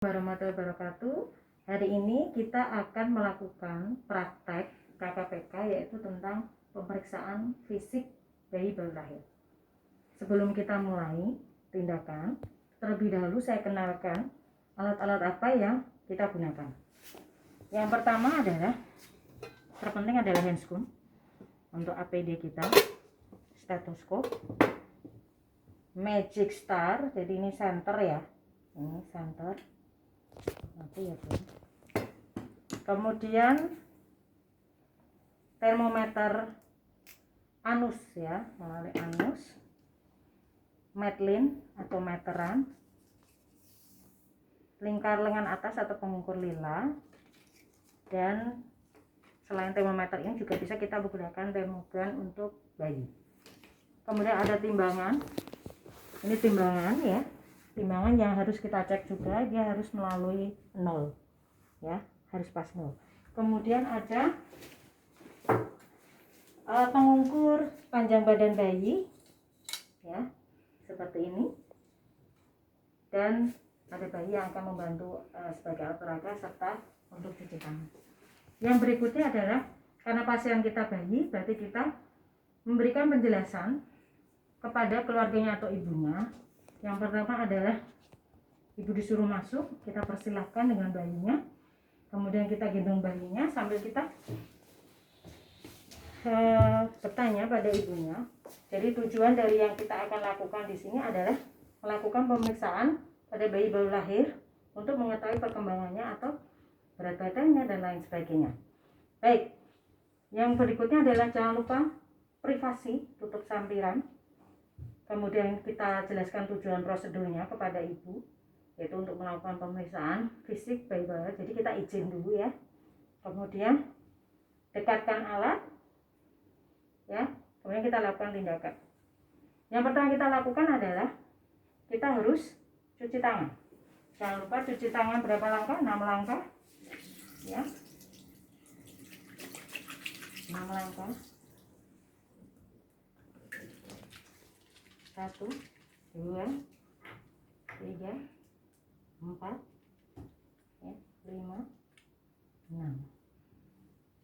Warahmatullahi wabarakatuh. Hari ini kita akan melakukan praktek KKPK, yaitu tentang pemeriksaan fisik bayi baru lahir. Sebelum kita mulai tindakan, terlebih dahulu saya kenalkan alat-alat apa yang kita gunakan. Yang pertama adalah, terpenting adalah handscoon untuk APD kita, stetoskop, Magic Star, jadi ini center ya, ini center. Ya, kemudian termometer anus ya, melalui anus, Medline atau meteran, lingkar lengan atas atau pengukur lila, dan selain termometer ini juga bisa kita menggunakan termogan untuk bayi. Kemudian ada timbangan, ini timbangan ya, timbangan yang harus kita cek juga, dia harus melalui 0 ya, harus pas 0. Kemudian ada pengukur panjang badan bayi ya, seperti ini, dan ada bayi yang akan membantu sebagai alat peraga serta untuk cuci tangan. Yang berikutnya adalah, karena pasien kita bayi, berarti kita memberikan penjelasan kepada keluarganya atau ibunya. Yang pertama adalah ibu disuruh masuk, kita persilahkan dengan bayinya, kemudian kita gendong bayinya sambil kita bertanya pada ibunya. Jadi tujuan dari yang kita akan lakukan di sini adalah melakukan pemeriksaan pada bayi baru lahir untuk mengetahui perkembangannya atau berat badannya dan lain sebagainya. Baik, yang berikutnya adalah jangan lupa privasi, tutup sampiran. Kemudian kita jelaskan tujuan prosedurnya kepada ibu, yaitu untuk melakukan pemeriksaan fisik bayi baru. Jadi kita izin dulu ya. Kemudian dekatkan alat ya. Kemudian kita lakukan tindakan. Yang pertama kita lakukan adalah kita harus cuci tangan. Jangan lupa cuci tangan berapa langkah? 6 langkah ya. 6 langkah. 1, 2, 3, 4 ya, 5, 6.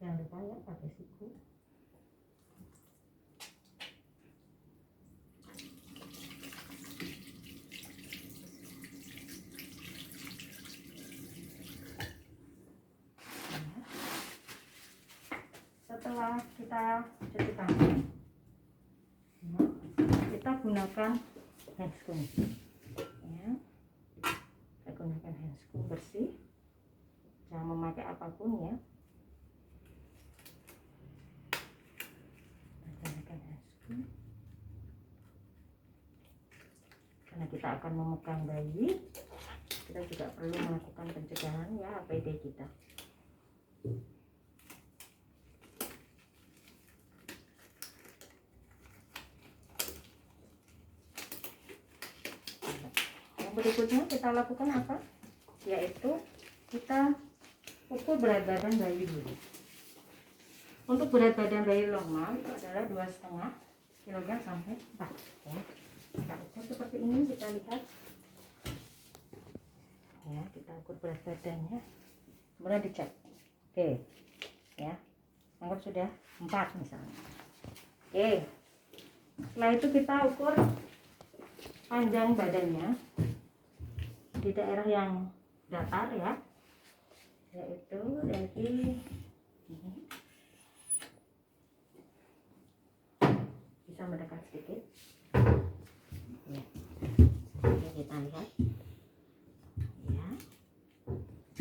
Jangan lupa ya pakai siku. Setelah kita cuci tangan ya, kita gunakan handscoon ya. Kita gunakan handscoon bersih, jangan memakai apapun ya. Kita gunakan handscoon karena kita akan memegang bayi, kita juga perlu melakukan pencegahan ya APD kita. Berikutnya kita lakukan apa? Yaitu kita ukur berat badan bayi dulu. Untuk berat badan bayi normal itu adalah 2,5 kg sampai 4 ya. Kita ukur seperti ini, kita lihat ya, kita ukur berat badannya, kemudian dicek. Oke ya, anggap sudah 4 misalnya. Oke, setelah itu kita ukur panjang badannya di daerah yang datar ya, yaitu dari ini bisa mendekat sedikit ya. Oke, kita lihat ya,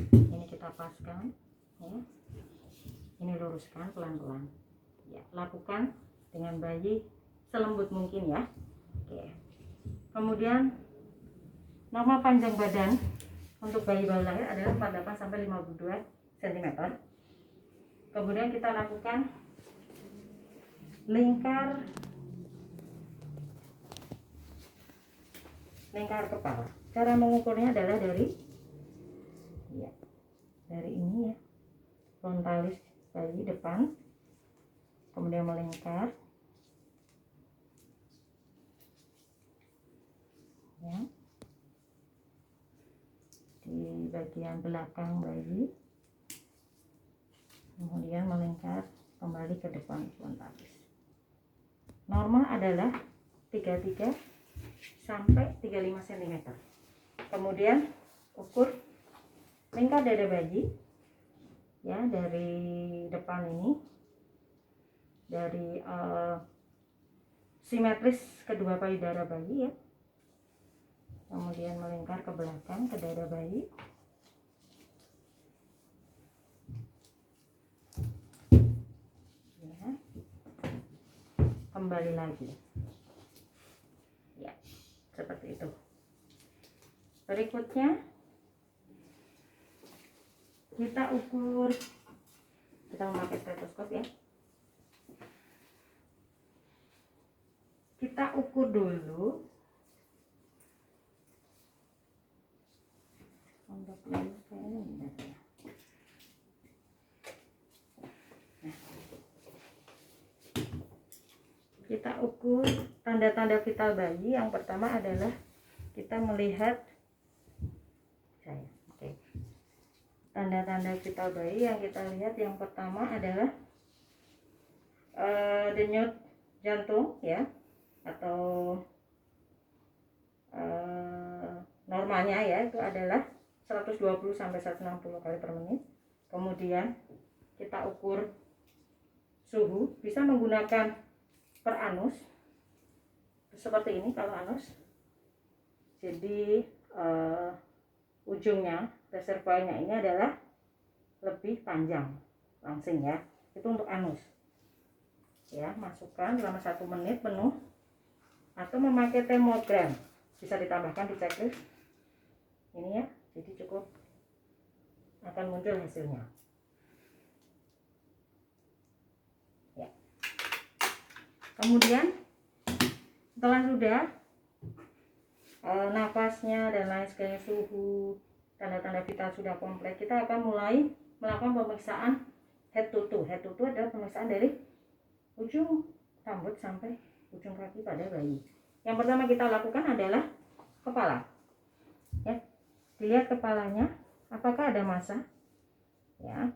ini kita paskan ya, ini luruskan pelan-pelan ya, lakukan dengan bayi selembut mungkin ya. Oke, kemudian normal panjang badan untuk bayi baru lahir adalah 48 sampai 52 cm. Kemudian kita lakukan lingkar kepala. Cara mengukurnya adalah dari ini ya, frontalis bayi depan, kemudian melingkar ya. di bagian belakang bayi, kemudian melingkar kembali ke depan frontalis. Normal adalah 33 sampai 35 cm. Kemudian ukur lingkar dada bayi ya, dari depan ini, dari simetris kedua payudara bayi ya, kemudian melingkar ke belakang ke dada bayi, ya, kembali lagi ya, seperti itu. Berikutnya kita ukur, kita memakai stetoskop ya, kita ukur dulu untuk kita ukur tanda-tanda vital bayi. Yang pertama adalah kita melihat tanda-tanda vital bayi yang kita lihat. Yang pertama adalah denyut jantung ya, atau normalnya ya itu adalah 120 sampai 160 kali per menit. Kemudian kita ukur suhu, bisa menggunakan per anus seperti ini kalau anus. Jadi ujungnya, reservoirnya ini adalah lebih panjang langsing ya, itu untuk anus ya. Masukkan selama 1 menit penuh, atau memakai termogram, bisa ditambahkan di checklist ini ya, jadi cukup akan muncul hasilnya ya. Kemudian setelah sudah nafasnya dan lain sebagainya, suhu, tanda-tanda vital sudah kompleks, kita akan mulai melakukan pemeriksaan head to toe. Head to toe adalah pemeriksaan dari ujung rambut sampai ujung kaki pada bayi. Yang pertama kita lakukan adalah kepala ya, dilihat kepalanya apakah ada massa ya.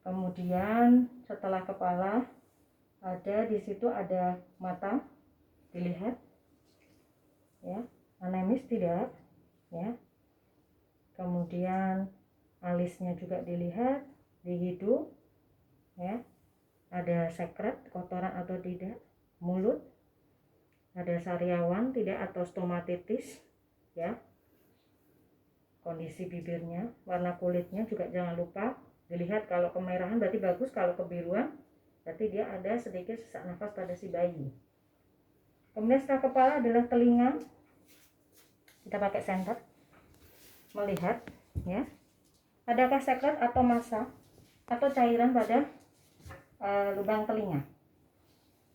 Kemudian setelah kepala ada di situ ada mata, dilihat ya, anemis tidak ya. Kemudian alisnya juga dilihat, di hidung ya, ada sekret kotoran atau tidak, mulut ada sariawan tidak atau stomatitis ya, kondisi bibirnya, warna kulitnya juga jangan lupa dilihat. Kalau kemerahan berarti bagus, kalau kebiruan berarti dia ada sedikit sesak nafas pada si bayi. Kemudian setelah kepala adalah telinga, kita pakai senter melihat ya, adakah sekret atau massa atau cairan pada lubang telinga.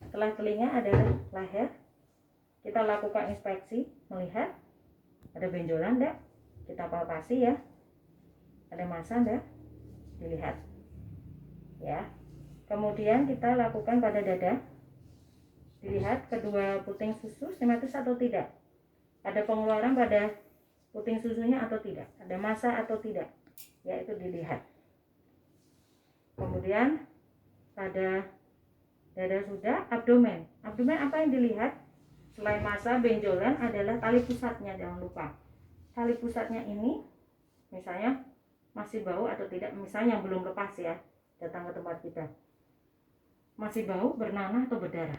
Setelah telinga adalah leher, kita lakukan inspeksi, melihat ada benjolan enggak, kita palpasi ya, ada massa enggak, dilihat ya. Kemudian kita lakukan pada dada, dilihat kedua puting susu simetris atau tidak, ada pengeluaran pada puting susunya atau tidak, ada massa atau tidak ya, itu dilihat. Kemudian pada dada sudah, abdomen apa yang dilihat selain massa, benjolan adalah tali pusatnya. Jangan lupa tali pusatnya ini misalnya masih bau atau tidak, misalnya yang belum lepas ya, datang ke tempat kita masih bau, bernanah atau berdarah.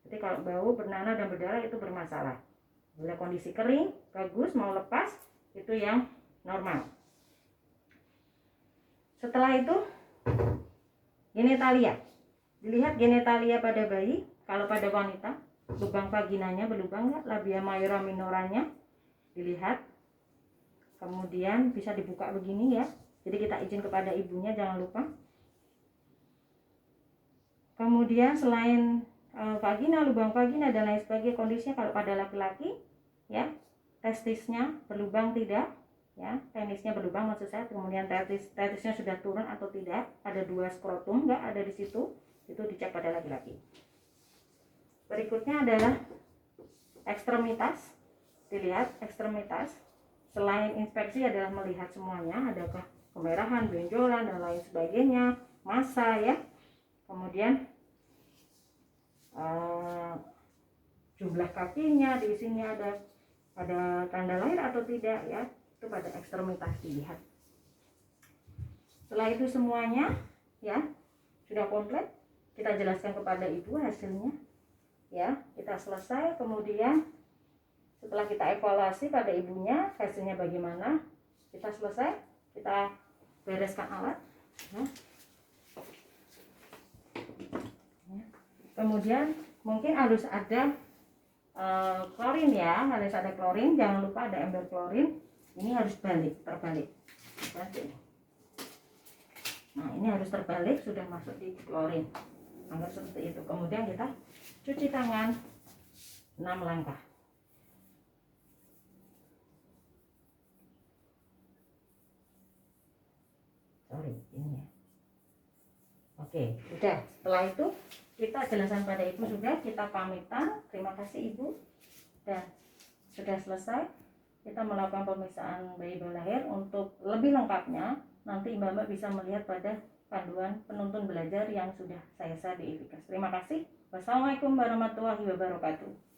Jadi kalau bau, bernanah dan berdarah itu bermasalah. Bila kondisi kering, bagus, mau lepas, itu yang normal. Setelah itu genitalia, dilihat genitalia pada bayi. Kalau pada wanita, lubang vaginanya berlubang nggak, labia mayora minoranya dilihat. Kemudian bisa dibuka begini ya, jadi kita izin kepada ibunya, jangan lupa. Kemudian selain vagina, lubang vagina dan lain sebagainya, kondisinya kalau pada laki-laki ya, testisnya berlubang tidak ya, penisnya berlubang maksud saya. Kemudian testisnya sudah turun atau tidak, ada 2 skrotum enggak ada di situ, itu dicek pada laki-laki. Berikutnya adalah ekstremitas, dilihat ekstremitas selain inspeksi adalah melihat semuanya, adakah kemerahan, benjolan dan lain sebagainya, massa ya. Kemudian jumlah kakinya, di sini ada tanda lahir atau tidak ya, itu pada ekstremitas dilihat. Setelah itu semuanya ya sudah komplit, kita jelaskan kepada ibu hasilnya ya, kita selesai. Kemudian setelah kita evaluasi pada ibunya hasilnya bagaimana, kita selesai, kita bereskan alat ya. Kemudian mungkin harus ada klorin ya, harus ada klorin, jangan lupa ada ember klorin. Ini harus terbalik. Nah ini harus terbalik, sudah masuk di klorin, agar seperti itu. Kemudian kita cuci tangan 6 langkah. Ini ya. Oke, sudah. Setelah itu kita jelasan pada ibu sudah, kita pamitan. Terima kasih ibu. Dan sudah selesai. Kita melakukan pemeriksaan bayi baru lahir. Untuk lebih lengkapnya, nanti Mbak bisa melihat pada panduan penuntun belajar yang sudah saya share di Evikas. Terima kasih. Wassalamualaikum warahmatullahi wabarakatuh.